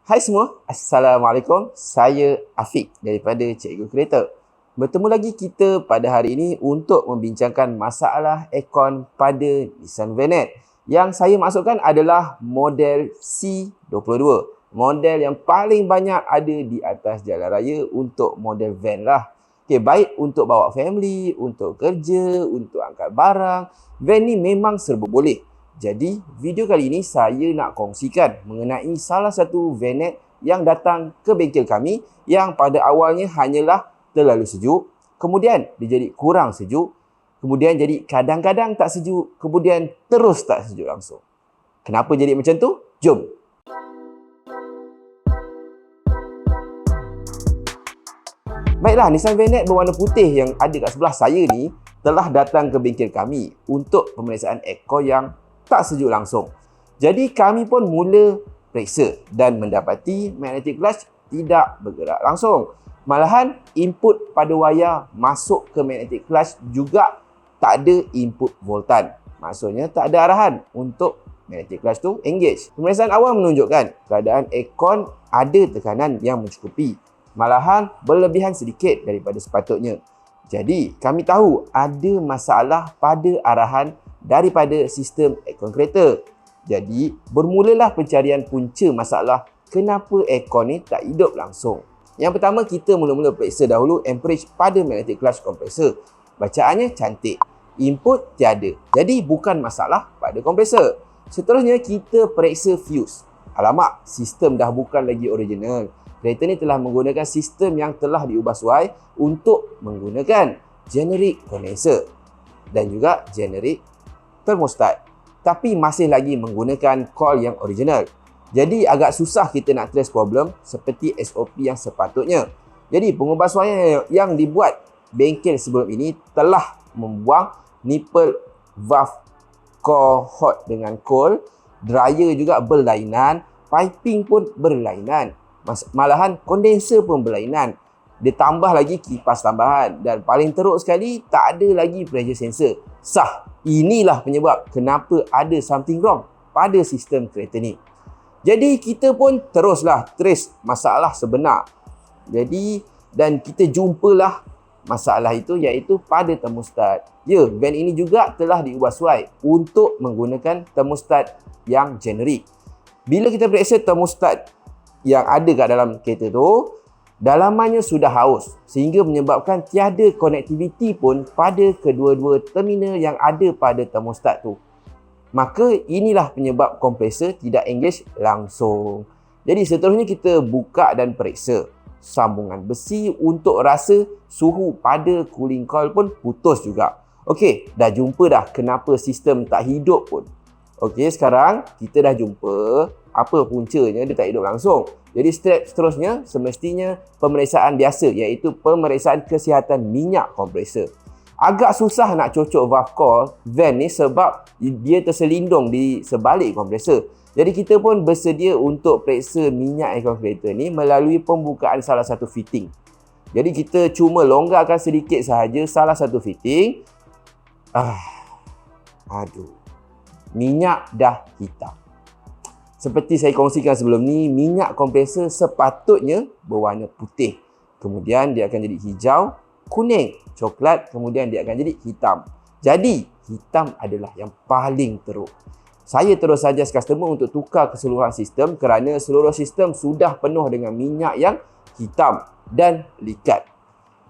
Hai semua, Assalamualaikum. Saya Afiq daripada Cikgu Kereta. Bertemu lagi kita pada hari ini untuk membincangkan masalah aircon pada Nissan Vanette. Yang saya masukkan adalah model C22. Model yang paling banyak ada di atas jalan raya untuk model van lah. Okay, baik untuk bawa family, untuk kerja, untuk angkat barang. Van ni memang serba boleh. Jadi, video kali ini saya nak kongsikan mengenai salah satu Vanette yang datang ke bengkel kami yang pada awalnya hanyalah terlalu sejuk, kemudian dia jadi kurang sejuk, kemudian jadi kadang-kadang tak sejuk, kemudian terus tak sejuk langsung. Kenapa jadi macam tu? Jom! Baiklah, Nissan Vanette berwarna putih yang ada kat sebelah saya ni telah datang ke bengkel kami untuk pemeriksaan aircon yang tak sejuk langsung. Jadi kami pun mula periksa dan mendapati magnetic clutch tidak bergerak langsung. Malahan input pada wayar masuk ke magnetic clutch juga tak ada input voltan. Maksudnya tak ada arahan untuk magnetic clutch tu engage. Pemeriksaan awal menunjukkan keadaan aircon ada tekanan yang mencukupi. Malahan berlebihan sedikit daripada sepatutnya. Jadi kami tahu ada masalah pada arahan daripada sistem aircon kereta. Jadi, bermulalah pencarian punca masalah kenapa aircon ni tak hidup langsung. Yang pertama, kita mula-mula periksa dahulu amperage pada magnetic clutch kompresor. Bacaannya cantik. Input tiada. Jadi, bukan masalah pada kompresor. Seterusnya, kita periksa fuse. Alamak, sistem dah bukan lagi original. Kereta ni telah menggunakan sistem yang telah diubah suai untuk menggunakan generic condenser dan juga generic thermostat, tapi masih lagi menggunakan coil yang original. Jadi agak susah kita nak trace problem seperti SOP yang sepatutnya. Jadi pengubah suai yang dibuat bengkel sebelum ini telah membuang nipple valve core hot dengan cold, dryer juga berlainan, piping pun berlainan, malahan kondenser pun berlainan. Dia tambah lagi kipas tambahan dan paling teruk sekali tak ada lagi pressure sensor. Sah. Inilah penyebab kenapa ada something wrong pada sistem kereta ni. Jadi kita pun teruslah trace masalah sebenar. Jadi dan kita jumpalah masalah itu iaitu pada termostat. Ya, van ini juga telah diubah suai untuk menggunakan termostat yang generik. Bila kita periksa termostat yang ada kat dalam kereta tu, dalamannya sudah haus sehingga menyebabkan tiada konektiviti pun pada kedua-dua terminal yang ada pada termostat tu. Maka inilah penyebab kompresor tidak engage langsung. Jadi seterusnya kita buka dan periksa sambungan besi untuk rasa suhu pada cooling coil pun putus juga. Okey, dah jumpa dah kenapa sistem tak hidup pun. Okey, sekarang kita dah jumpa apa puncanya dia tak hidup langsung. Jadi step seterusnya semestinya pemeriksaan biasa iaitu pemeriksaan kesihatan minyak kompresor. Agak susah nak cocok valve core van ni sebab dia terselindung di sebalik kompresor. Jadi kita pun bersedia untuk periksa minyak aircon kereta ni melalui pembukaan salah satu fitting. Jadi kita cuma longgarkan sedikit sahaja salah satu fitting. Minyak dah hitam. Seperti saya kongsikan sebelum ni, minyak kompresor sepatutnya berwarna putih. Kemudian dia akan jadi hijau, kuning, coklat, kemudian dia akan jadi hitam. Jadi, hitam adalah yang paling teruk. Saya terus suggest customer untuk tukar keseluruhan sistem kerana seluruh sistem sudah penuh dengan minyak yang hitam dan likat.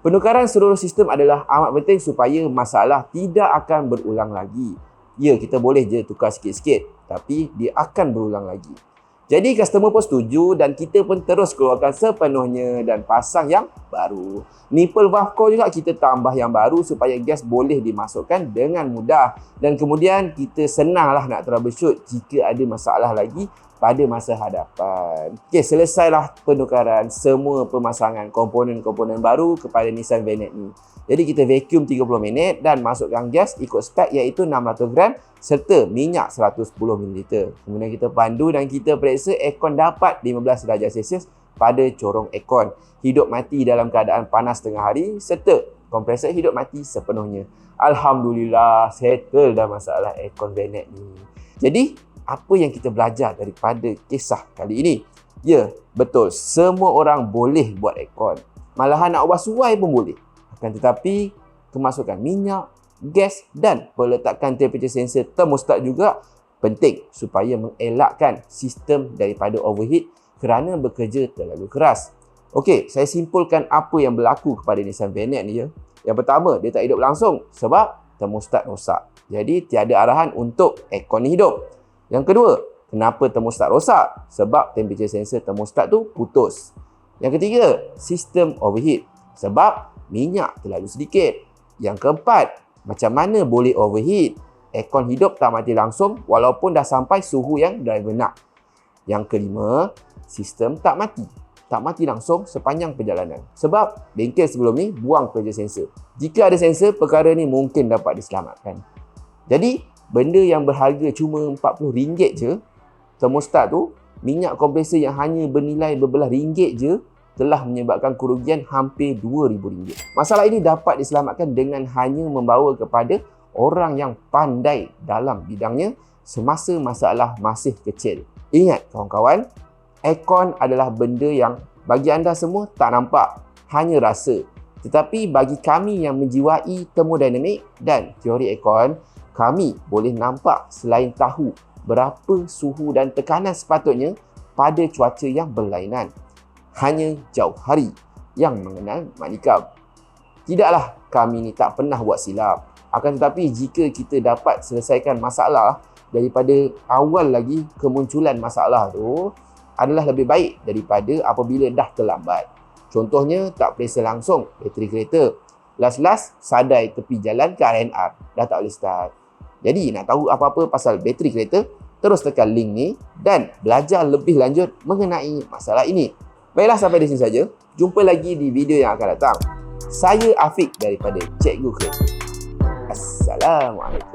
Penukaran seluruh sistem adalah amat penting supaya masalah tidak akan berulang lagi. Ya, kita boleh je tukar sikit-sikit, tapi dia akan berulang lagi. Jadi customer pun setuju dan kita pun terus keluarkan sepenuhnya dan pasang yang baru. Nipple valve core juga kita tambah yang baru supaya gas boleh dimasukkan dengan mudah. Dan kemudian kita senanglah nak troubleshoot jika ada masalah lagi pada masa hadapan. Okey, selesailah penukaran semua pemasangan komponen-komponen baru kepada Nissan Vanette ni. Jadi kita vacuum 30 minit dan masukkan gas ikut spek iaitu 600 gram serta minyak 110 ml. Kemudian kita pandu dan kita periksa aircon dapat 15 darjah Celsius pada corong aircon. Hidup mati dalam keadaan panas tengah hari serta kompresor hidup mati sepenuhnya. Alhamdulillah, settle dah masalah aircon Vanette ni. Jadi, apa yang kita belajar daripada kisah kali ini? Ya, betul. Semua orang boleh buat aircon. Malahan nak ubah suai pun boleh. Akan tetapi, kemasukan minyak, gas dan peletakan temperature sensor thermostat juga penting supaya mengelakkan sistem daripada overheat kerana bekerja terlalu keras. Okey, saya simpulkan apa yang berlaku kepada Nissan VNet ni ya. Yang pertama, dia tak hidup langsung sebab thermostat rosak. Jadi, tiada arahan untuk aircon ni hidup. Yang kedua, kenapa thermostat rosak? Sebab temperature sensor thermostat tu putus. Yang ketiga, sistem overheat. Sebab minyak terlalu sedikit. Yang keempat, macam mana boleh overheat? Aircon hidup tak mati langsung walaupun dah sampai suhu yang driver nak. Yang kelima, sistem tak mati. Tak mati langsung sepanjang perjalanan. Sebab bengkel sebelum ni buang pressure sensor. Jika ada sensor, perkara ni mungkin dapat diselamatkan. Jadi, benda yang berharga cuma RM40 je, thermostat tu, minyak kompresor yang hanya bernilai berbelas ringgit je, telah menyebabkan kerugian hampir RM2,000. Masalah ini dapat diselamatkan dengan hanya membawa kepada orang yang pandai dalam bidangnya semasa masalah masih kecil. Ingat kawan-kawan, aircon adalah benda yang bagi anda semua tak nampak, hanya rasa. Tetapi bagi kami yang menjiwai termodinamik dan teori aircon, kami boleh nampak selain tahu berapa suhu dan tekanan sepatutnya pada cuaca yang berlainan. Hanya jauh hari yang mengenal manikam. Tidaklah kami ni tak pernah buat silap. Akan tetapi jika kita dapat selesaikan masalah daripada awal lagi kemunculan masalah tu adalah lebih baik daripada apabila dah terlambat. Contohnya tak periksa langsung bateri kereta. Last-last sadai tepi jalan ke RNR. Dah tak boleh start. Jadi nak tahu apa-apa pasal bateri kereta, terus tekan link ni dan belajar lebih lanjut mengenai masalah ini. Baiklah, sampai di sini saja. Jumpa lagi di video yang akan datang. Saya Afiq daripada Cikgu Kereta. Assalamualaikum.